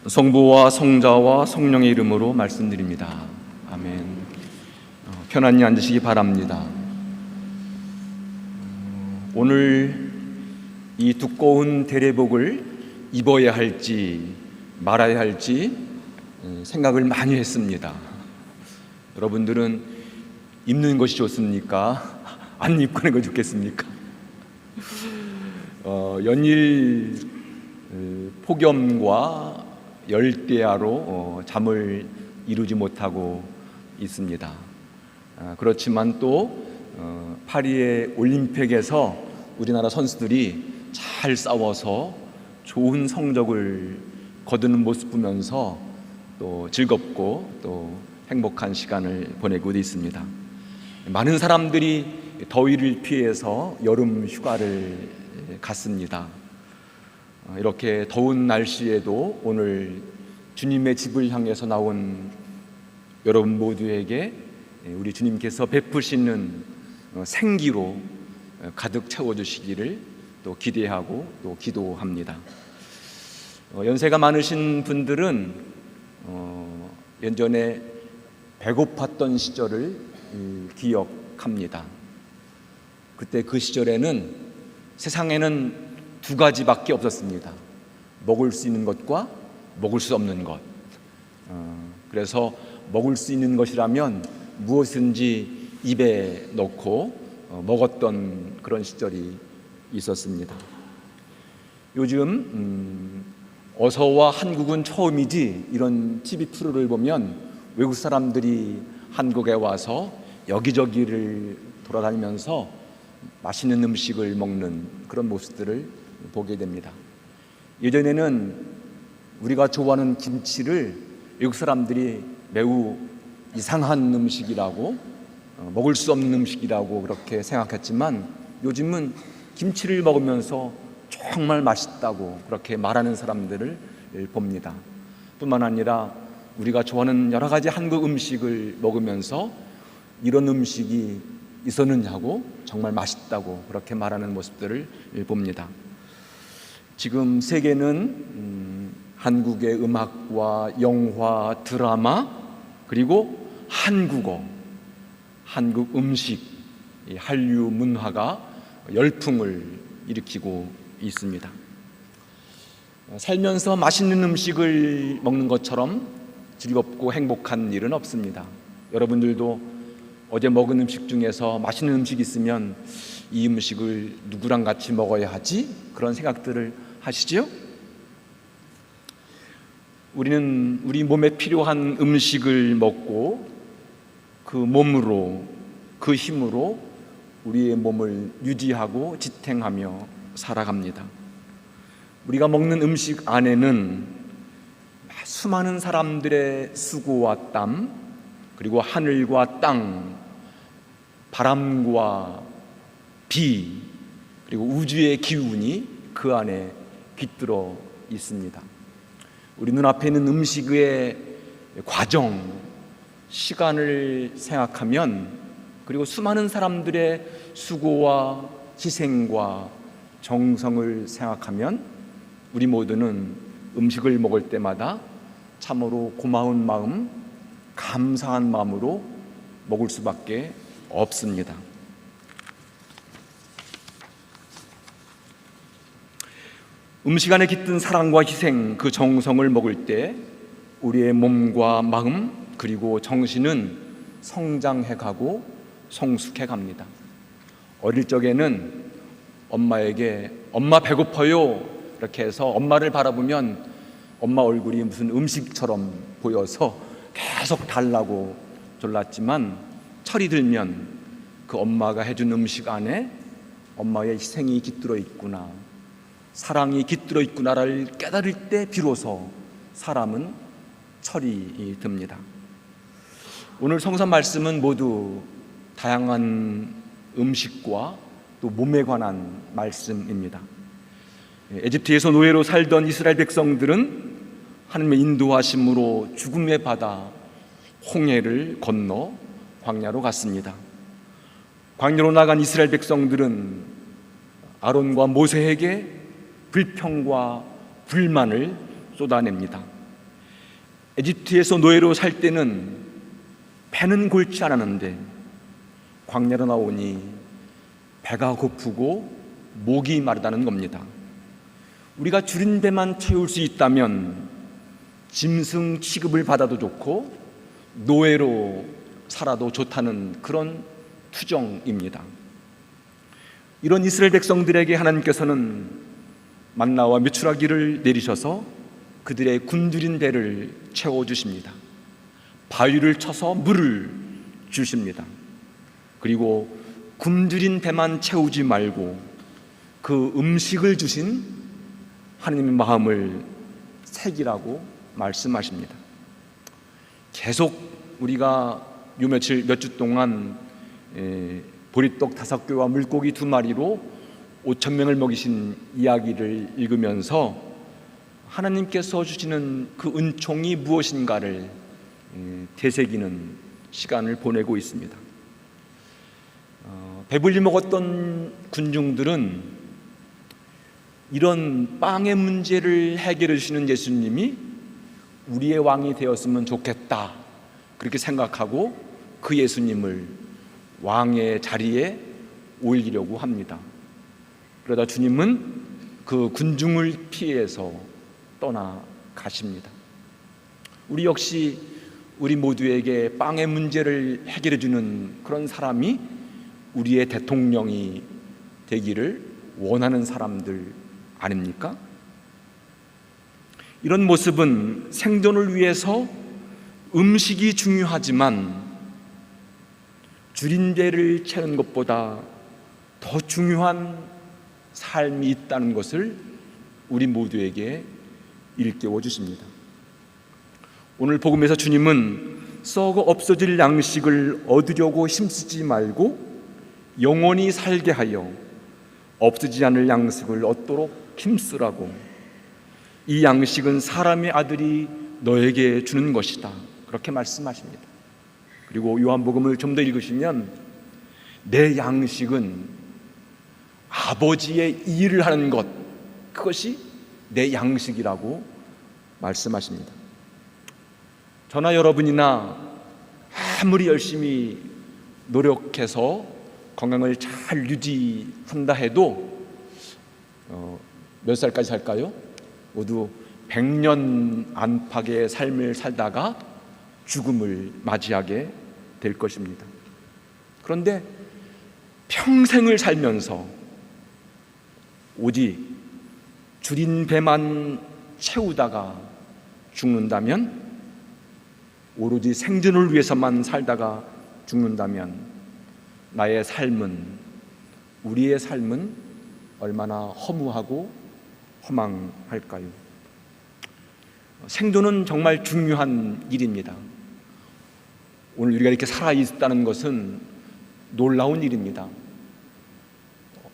성부와 성자와 성령의 이름으로 말씀드립니다. 아멘. 편안히 앉으시기 바랍니다. 오늘 이 두꺼운 대례복을 입어야 할지 말아야 할지 생각을 많이 했습니다. 여러분들은 입는 것이 좋습니까? 안 입고 하는 것이 좋겠습니까? 연일 폭염과 열대야로 잠을 이루지 못하고 있습니다. 그렇지만 또 파리의 올림픽에서 우리나라 선수들이 잘 싸워서 좋은 성적을 거두는 모습 보면서 또 즐겁고 또 행복한 시간을 보내고 있습니다. 많은 사람들이 더위를 피해서 여름 휴가를 갔습니다. 이렇게 더운 날씨에도 오늘 주님의 집을 향해서 나온 여러분 모두에게 우리 주님께서 베푸시는 생기로 가득 채워주시기를 또 기대하고 또 기도합니다. 연세가 많으신 분들은 예전에 배고팠던 시절을 기억합니다. 그때 그 시절에는 세상에는 두 가지밖에 없었습니다. 먹을 수 있는 것과 먹을 수 없는 것. 그래서 먹을 수 있는 것이라면 무엇인지 입에 넣고 먹었던 그런 시절이 있었습니다. 요즘 어서와 한국은 처음이지 이런 TV 프로를 보면 외국 사람들이 한국에 와서 여기저기를 돌아다니면서 맛있는 음식을 먹는 그런 모습들을 보게 됩니다. 예전에는 우리가 좋아하는 김치를 외국 사람들이 매우 이상한 음식이라고 먹을 수 없는 음식이라고 그렇게 생각했지만 요즘은 김치를 먹으면서 정말 맛있다고 그렇게 말하는 사람들을 봅니다. 뿐만 아니라 우리가 좋아하는 여러 가지 한국 음식을 먹으면서 이런 음식이 있었느냐고 정말 맛있다고 그렇게 말하는 모습들을 봅니다. 지금 세계는 한국의 음악과 영화, 드라마 그리고 한국어, 한국 음식, 한류 문화가 열풍을 일으키고 있습니다. 살면서 맛있는 음식을 먹는 것처럼 즐겁고 행복한 일은 없습니다. 여러분들도 어제 먹은 음식 중에서 맛있는 음식이 있으면 이 음식을 누구랑 같이 먹어야 하지? 그런 생각들을 하시죠? 우리는 우리 몸에 필요한 음식을 먹고 그 몸으로, 그 힘으로 우리의 몸을 유지하고 지탱하며 살아갑니다. 우리가 먹는 음식 안에는 수많은 사람들의 수고와 땀, 그리고 하늘과 땅, 바람과 비, 그리고 우주의 기운이 그 안에 깃들어 있습니다. 우리 눈앞에 있는 음식의 과정, 시간을 생각하면 그리고 수많은 사람들의 수고와 희생과 정성을 생각하면 우리 모두는 음식을 먹을 때마다 참으로 고마운 마음, 감사한 마음으로 먹을 수밖에 없습니다. 음식 안에 깃든 사랑과 희생, 그 정성을 먹을 때 우리의 몸과 마음 그리고 정신은 성장해가고 성숙해갑니다. 어릴 적에는 엄마에게 엄마 배고파요 이렇게 해서 엄마를 바라보면 엄마 얼굴이 무슨 음식처럼 보여서 계속 달라고 졸랐지만 철이 들면 그 엄마가 해준 음식 안에 엄마의 희생이 깃들어 있구나, 사랑이 깃들어 있구나를 깨달을 때 비로소 사람은 철이 듭니다. 오늘 성서 말씀은 모두 다양한 음식과 또 몸에 관한 말씀입니다. 에집트에서 노예로 살던 이스라엘 백성들은 하나님의 인도하심으로 죽음의 바다 홍해를 건너 광야로 갔습니다. 광야로 나간 이스라엘 백성들은 아론과 모세에게 불평과 불만을 쏟아냅니다. 에집트에서 노예로 살 때는 배는 골치 않았는데 광야로 나오니 배가 고프고 목이 마르다는 겁니다. 우리가 줄인 배만 채울 수 있다면 짐승 취급을 받아도 좋고 노예로 살아도 좋다는 그런 투정입니다. 이런 이스라엘 백성들에게 하나님께서는 만나와 메추라기를 내리셔서 그들의 굶주린 배를 채워주십니다. 바위를 쳐서 물을 주십니다. 그리고 굶주린 배만 채우지 말고 그 음식을 주신 하나님의 마음을 새기라고 말씀하십니다. 계속 우리가 요 며칠 몇 주 동안 보리떡 5개와 물고기 2마리로 5,000명을 먹이신 이야기를 읽으면서 하나님께서 주시는 그 은총이 무엇인가를 되새기는 시간을 보내고 있습니다. 배불리 먹었던 군중들은 이런 빵의 문제를 해결해 주시는 예수님이 우리의 왕이 되었으면 좋겠다, 그렇게 생각하고 그 예수님을 왕의 자리에 올리려고 합니다. 그러다 주님은 그 군중을 피해서 떠나가십니다. 우리 역시 우리 모두에게 빵의 문제를 해결해 주는 그런 사람이 우리의 대통령이 되기를 원하는 사람들 아닙니까? 이런 모습은 생존을 위해서 음식이 중요하지만 줄인 배를 채우는 것보다 더 중요한 삶이 있다는 것을 우리 모두에게 일깨워 주십니다. 오늘 복음에서 주님은 썩어 없어질 양식을 얻으려고 힘쓰지 말고 영원히 살게 하여 없어지지 않을 양식을 얻도록 힘쓰라고, 이 양식은 사람의 아들이 너에게 주는 것이다, 그렇게 말씀하십니다. 그리고 요한복음을 좀 더 읽으시면 내 양식은 아버지의 일을 하는 것, 그것이 내 양식이라고 말씀하십니다. 저나 여러분이나 아무리 열심히 노력해서 건강을 잘 유지한다 해도 몇 살까지 살까요? 모두 100년 안팎의 삶을 살다가 죽음을 맞이하게 될 것입니다. 그런데 평생을 살면서 오직 줄인 배만 채우다가 죽는다면, 오로지 생존을 위해서만 살다가 죽는다면 나의 삶은, 우리의 삶은 얼마나 허무하고 허망할까요? 생존은 정말 중요한 일입니다. 오늘 우리가 이렇게 살아있다는 것은 놀라운 일입니다.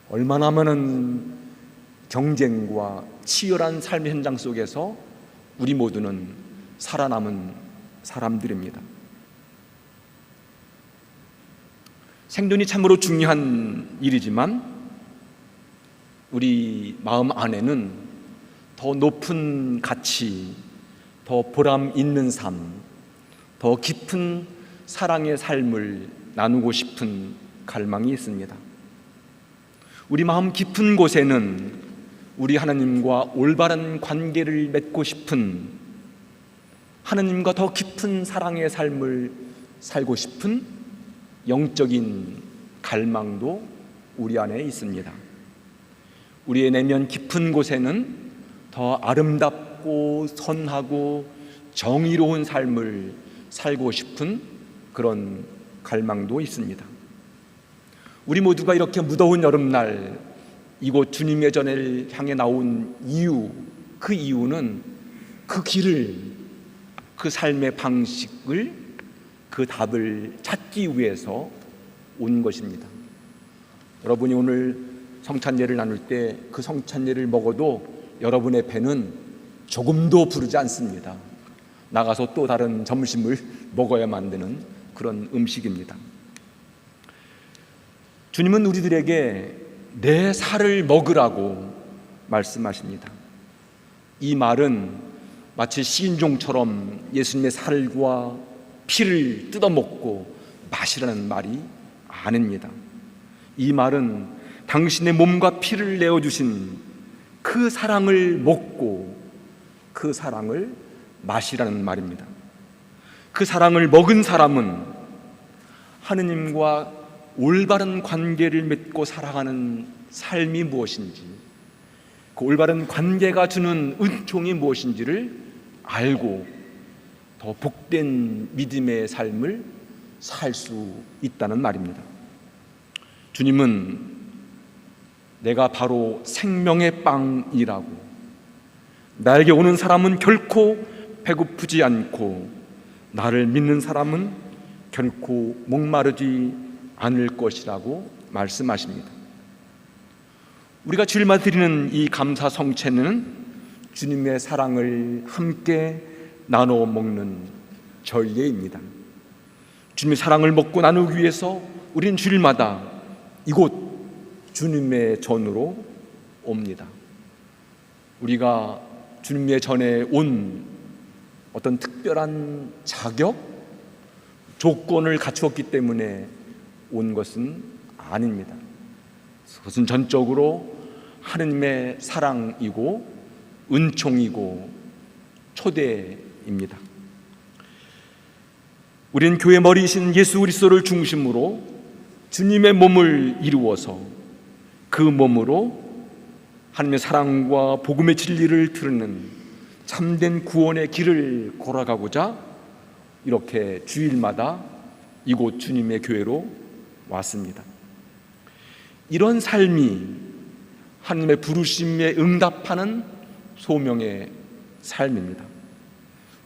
얼마나 많은 경쟁과 치열한 삶의 현장 속에서 우리 모두는 살아남은 사람들입니다. 생존이 참으로 중요한 일이지만 우리 마음 안에는 더 높은 가치, 더 보람 있는 삶, 더 깊은 사랑의 삶을 나누고 싶은 갈망이 있습니다. 우리 마음 깊은 곳에는 우리 하나님과 올바른 관계를 맺고 싶은, 하나님과 더 깊은 사랑의 삶을 살고 싶은 영적인 갈망도 우리 안에 있습니다. 우리의 내면 깊은 곳에는 더 아름답고 선하고 정의로운 삶을 살고 싶은 그런 갈망도 있습니다. 우리 모두가 이렇게 무더운 여름날 이곳 주님의 전을 향해 나온 이유, 그 이유는 그 길을, 그 삶의 방식을, 그 답을 찾기 위해서 온 것입니다. 여러분이 오늘 성찬예를 나눌 때 그 성찬예를 먹어도 여러분의 배는 조금도 부르지 않습니다. 나가서 또 다른 점심을 먹어야 만드는 그런 음식입니다. 주님은 우리들에게 내 살을 먹으라고 말씀하십니다. 이 말은 마치 시인종처럼 예수님의 살과 피를 뜯어먹고 마시라는 말이 아닙니다. 이 말은 당신의 몸과 피를 내어주신 그 사랑을 먹고 그 사랑을 마시라는 말입니다. 그 사랑을 먹은 사람은 하느님과 올바른 관계를 맺고 살아가는 삶이 무엇인지, 그 올바른 관계가 주는 은총이 무엇인지를 알고 더 복된 믿음의 삶을 살 수 있다는 말입니다. 주님은 내가 바로 생명의 빵이라고, 나에게 오는 사람은 결코 배고프지 않고 나를 믿는 사람은 결코 목마르지 않을 것이라고 말씀하십니다. 우리가 주일마다 드리는 이 감사 성체는 주님의 사랑을 함께 나눠 먹는 전례입니다. 주님의 사랑을 먹고 나누기 위해서 우리는 주일마다 이곳 주님의 전으로 옵니다. 우리가 주님의 전에 온 어떤 특별한 자격, 조건을 갖추었기 때문에 온 것은 아닙니다. 그것은 전적으로 하느님의 사랑이고 은총이고 초대입니다. 우리는 교회 머리이신 예수 그리스도를 중심으로 주님의 몸을 이루어서 그 몸으로 하나님의 사랑과 복음의 진리를 드러내는 참된 구원의 길을 걸어가고자 이렇게 주일마다 이곳 주님의 교회로 왔습니다. 이런 삶이 하나님의 부르심에 응답하는 소명의 삶입니다.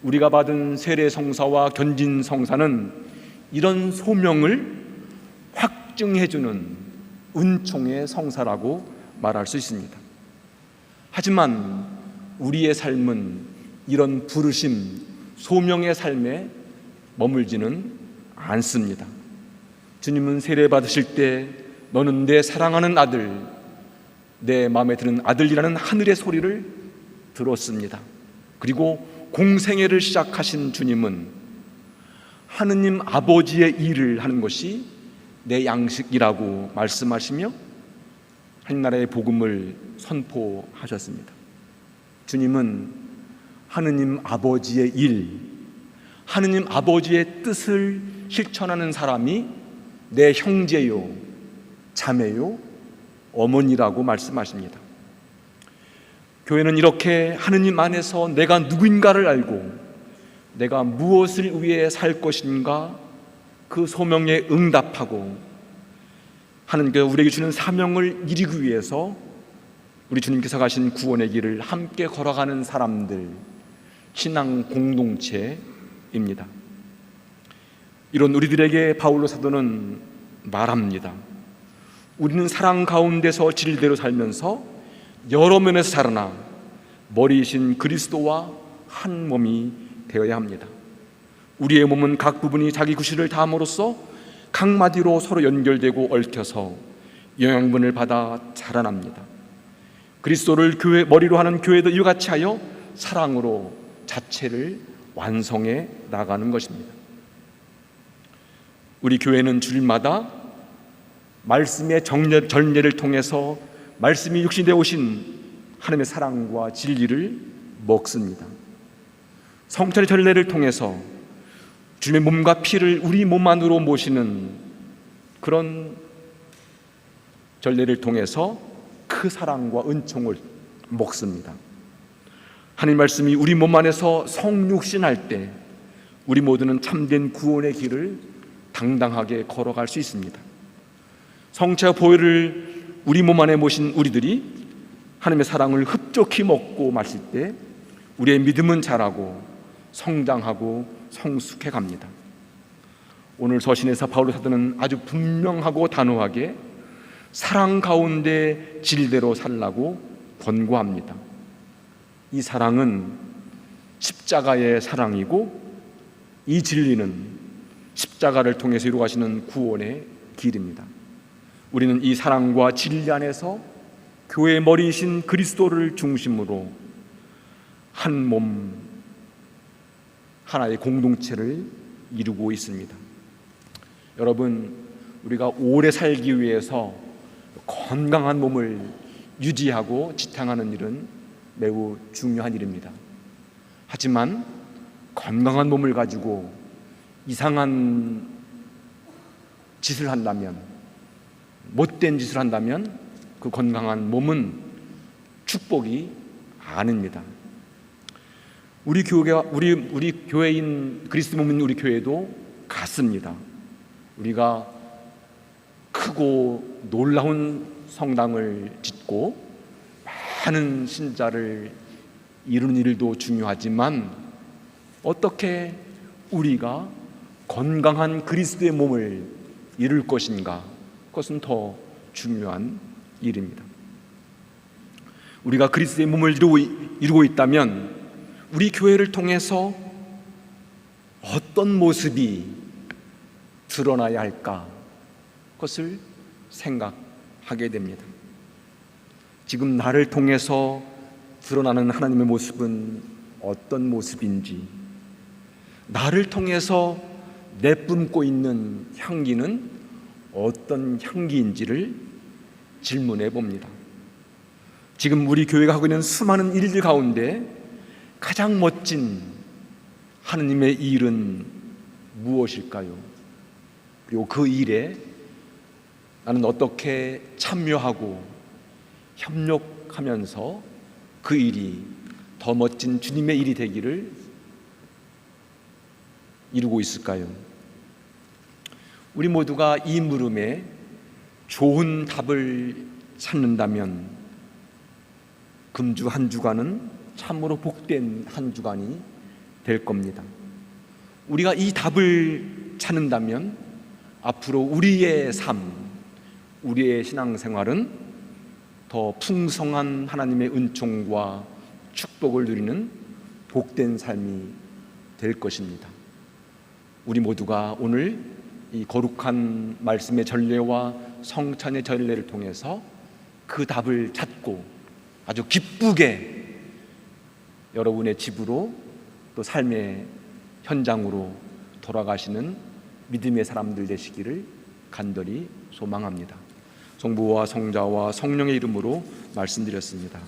우리가 받은 세례 성사와 견진 성사는 이런 소명을 확증해주는 은총의 성사라고 말할 수 있습니다. 하지만 우리의 삶은 이런 부르심, 소명의 삶에 머물지는 않습니다. 주님은 세례 받으실 때 너는 내 사랑하는 아들, 내 마음에 드는 아들이라는 하늘의 소리를 들었습니다. 그리고 공생애를 시작하신 주님은 하느님 아버지의 일을 하는 것이 내 양식이라고 말씀하시며 하나님나라의 복음을 선포하셨습니다. 주님은 하느님 아버지의 일, 하느님 아버지의 뜻을 실천하는 사람이 내 형제요, 자매요, 어머니라고 말씀하십니다. 교회는 이렇게 하느님 안에서 내가 누구인가를 알고 내가 무엇을 위해 살 것인가 그 소명에 응답하고 하느님께서 우리에게 주는 사명을 이루기 위해서 우리 주님께서 가신 구원의 길을 함께 걸어가는 사람들, 신앙 공동체입니다. 이런 우리들에게 바울로 사도는 말합니다. 우리는 사랑 가운데서 진리대로 살면서 여러 면에서 자라나 머리이신 그리스도와 한 몸이 되어야 합니다. 우리의 몸은 각 부분이 자기 구실을 다함으로써 각 마디로 서로 연결되고 얽혀서 영양분을 받아 자라납니다. 그리스도를 교회 머리로 하는 교회도 이와 같이 하여 사랑으로 자체를 완성해 나가는 것입니다. 우리 교회는 주일마다 말씀의 전례를 통해서 말씀이 육신되어 오신 하나님의 사랑과 진리를 먹습니다. 성찬의 전례를 통해서 주님의 몸과 피를 우리 몸 안으로 모시는 그런 전례를 통해서 그 사랑과 은총을 먹습니다. 하나님 말씀이 우리 몸 안에서 성육신할 때 우리 모두는 참된 구원의 길을 당당하게 걸어갈 수 있습니다. 성체와 보혈을 우리 몸 안에 모신 우리들이 하나님의 사랑을 흡족히 먹고 마실 때 우리의 믿음은 자라고 성장하고 성숙해 갑니다. 오늘 서신에서 바울 사도는 아주 분명하고 단호하게 사랑 가운데 진리대로 살라고 권고합니다. 이 사랑은 십자가의 사랑이고 이 진리는 십자가를 통해서 이루어가시는 구원의 길입니다. 우리는 이 사랑과 진리 안에서 교회의 머리이신 그리스도를 중심으로 한 몸, 하나의 공동체를 이루고 있습니다. 여러분, 우리가 오래 살기 위해서 건강한 몸을 유지하고 지탱하는 일은 매우 중요한 일입니다. 하지만 건강한 몸을 가지고 이상한 짓을 한다면, 못된 짓을 한다면 그 건강한 몸은 축복이 아닙니다. 우리 교회인 그리스도 몸인 우리 교회도 같습니다. 우리가 크고 놀라운 성당을 짓고 많은 신자를 이루는 일도 중요하지만 어떻게 우리가 건강한 그리스도의 몸을 이룰 것인가, 그것은 더 중요한 일입니다. 우리가 그리스도의 몸을 이루고 있다면 우리 교회를 통해서 어떤 모습이 드러나야 할까, 그것을 생각하게 됩니다. 지금 나를 통해서 드러나는 하나님의 모습은 어떤 모습인지, 나를 통해서 내뿜고 있는 향기는 어떤 향기인지를 질문해 봅니다. 지금 우리 교회가 하고 있는 수많은 일들 가운데 가장 멋진 하느님의 일은 무엇일까요? 그리고 그 일에 나는 어떻게 참여하고 협력하면서 그 일이 더 멋진 주님의 일이 되기를 이루고 있을까요? 우리 모두가 이 물음에 좋은 답을 찾는다면 금주 한 주간은 참으로 복된 한 주간이 될 겁니다. 우리가 이 답을 찾는다면 앞으로 우리의 삶, 우리의 신앙생활은 더 풍성한 하나님의 은총과 축복을 누리는 복된 삶이 될 것입니다. 우리 모두가 오늘 이 거룩한 말씀의 전례와 성찬의 전례를 통해서 그 답을 찾고 아주 기쁘게 여러분의 집으로 또 삶의 현장으로 돌아가시는 믿음의 사람들 되시기를 간절히 소망합니다. 성부와 성자와 성령의 이름으로 말씀드렸습니다.